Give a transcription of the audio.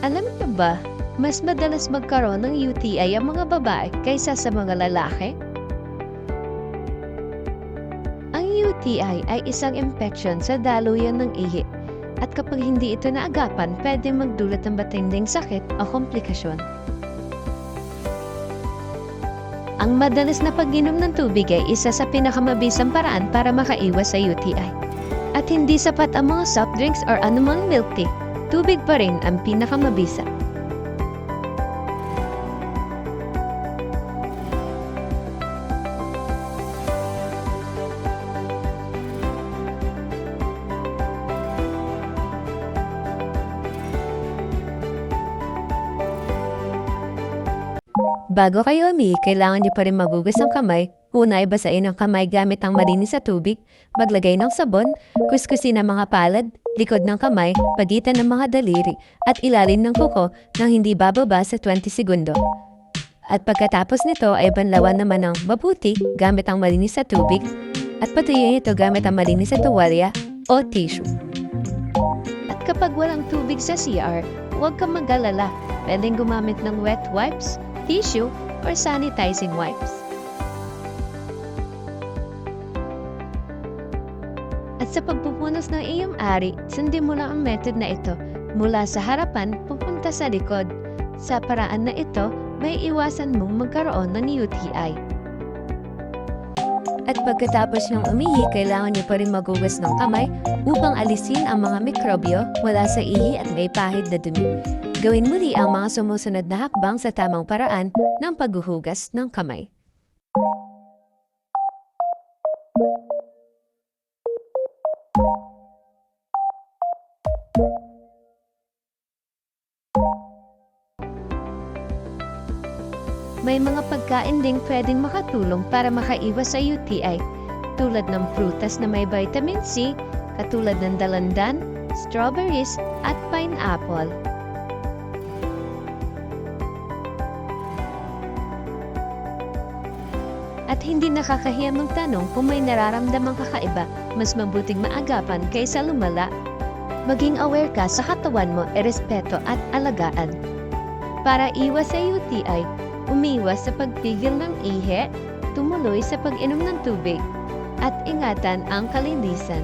Alam niyo ba, mas madalas magkaroon ng UTI ang mga babae kaysa sa mga lalaki? Ang UTI ay isang infection sa daluyan ng ihi at kapag hindi ito naagapan, pwede magdulot ng matinding sakit o komplikasyon. Ang madalas na pag-inom ng tubig ay isa sa pinakamabisang paraan para makaiwas sa UTI. At hindi sapat ang mga soft drinks or anumang milk tea, tubig pa rin ang pinakamabisa. Bago kayo kailangan niyo pa rin magugas ang kamay. Una ay basain ang kamay gamit ang malinis sa tubig, maglagay ng sabon, kuskusin ang mga palad, likod ng kamay, pagitan ng mga daliri, at ilalim ng kuko nang hindi bababa sa 20 segundo. At pagkatapos nito ay banlawan naman ng mabuti gamit ang malinis sa tubig at patuyuin ito gamit ang malinis sa tuwalya o tissue. At kapag walang tubig sa CR, huwag kang mag-alala. Pwedeng gumamit ng wet wipes, tissue, or sanitizing wipes. At sa pagpupunos ng iyong ari, sundin mo lang ang method na ito mula sa harapan pupunta sa likod. Sa paraan na ito, may iwasan mong magkaroon ng UTI. At pagkatapos ng umihi, kailangan niyo pa rin magugas ng kamay upang alisin ang mga mikrobyo mula sa ihi at may pahid na dumi. Gawin muli ang mga sumusunod na hakbang sa tamang paraan ng paghuhugas ng kamay. May mga pagkain ding pwedeng makatulong para makaiwas sa UTI, tulad ng prutas na may vitamin C, katulad ng dalandan, strawberries, at pineapple. At hindi nakakahiya magtanong kung may nararamdamang kakaiba, mas mabuting maagapan kaysa lumala. Maging aware ka sa katawan mo, irespeto at alagaan. Para iwas sa UTI, umiwas sa pagpigil ng ihi, tumuloy sa pag-inom ng tubig, at ingatan ang kalinisan.